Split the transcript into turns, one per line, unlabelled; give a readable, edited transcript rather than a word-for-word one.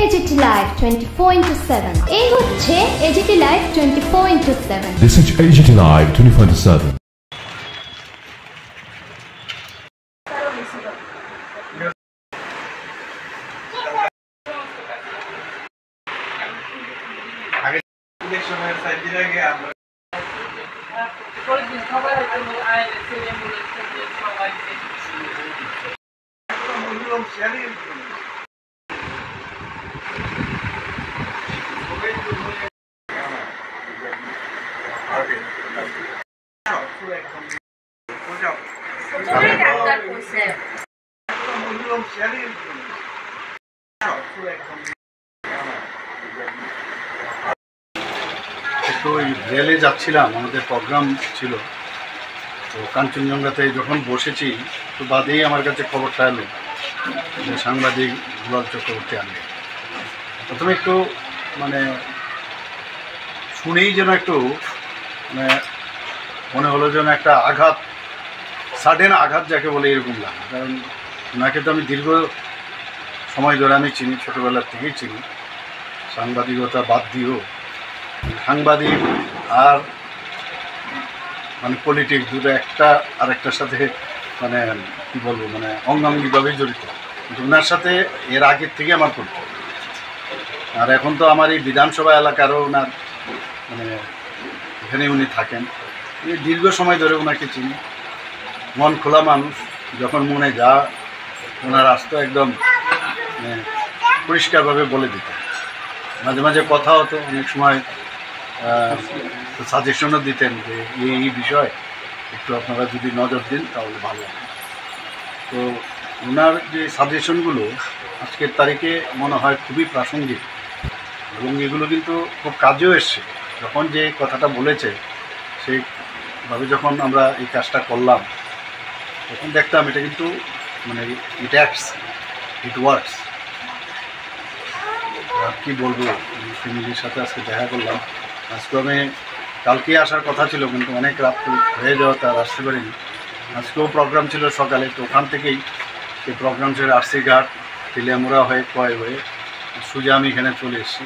AGT Live 24/7 এই হচ্ছে AGT Live 24/7
This is AGT Live 24/7
ইলেকশনের সাইড দিয়ে আগে আমরা পরদিন সবাই হয়তো আইলে ছেলে মুলে থেকে সবাই মূল্যম শেয়ারই
তো রেলে যাচ্ছিলাম, আমাদের প্রোগ্রাম ছিল, তো কাঞ্চনজঙ্ঘাতে যখন বসেছি তো বাদেই আমার কাছে খবরটা এলো যে সাংবাদিক দুলাল চক্রবর্তী আনবে। প্রথমে একটু মানে শুনেই যেন একটু মানে মনে হলো যেন একটা আঘাত, সাডেন আঘাত যাকে বলে এরকম লাগে। কারণ ওনাকে তো আমি দীর্ঘ সময় ধরে আমি চিনি, ছোটোবেলার থেকেই চিনি। সাংবাদিকতা বাদ দিয়েও সাংবাদিক আর মানে পলিটিক্স দুটো একটা আরেকটার সাথে মানে কী বলবো মানে অঙ্গাঙ্গিভাবেই জড়িত। কিন্তু ওনার সাথে এর আগের থেকে আমার পরিচয়। আর এখন তো আমার এই বিধানসভা এলাকারও ওনার মানে এখানে উনি থাকেন, এই দীর্ঘ সময় ধরে ওনাকে চিনি। মন খোলা মানুষ, যখন মনে যা ওনার আসতো একদম পরিষ্কারভাবে বলে দিত। মাঝে মাঝে কথা হতো, অনেক সময় সাজেশনও দিতেন যে এই বিষয় একটু আপনারা যদি নজর দিন তাহলে ভালো হবে। তো ওনার যে সাজেশনগুলো আজকের তারিখে মনে হয় খুবই প্রাসঙ্গিক এবং এগুলো কিন্তু খুব কাজেও এসছে। যখন যে কথাটা বলেছে সেইভাবে যখন আমরা এই কাজটা করলাম তখন দেখতাম এটা কিন্তু মানে ইট অ্যাক্টস, ইট ওয়ার্কস। আর কী বলবো, ফ্যামিলির সাথে আজকে দেখা করলাম। আজকে আমি কালকে আসার কথা ছিল কিন্তু অনেক রাত হয়ে যাওয়া তার আসতে পারিনি। আজকেও প্রোগ্রাম ছিল সকালে, তো ওখান থেকেই সেই প্রোগ্রাম ছিল আরসি ঘাট তেলিয়ামুড়া হয়ে কয় হয়ে সোজা আমি এখানে চলে এসেছি।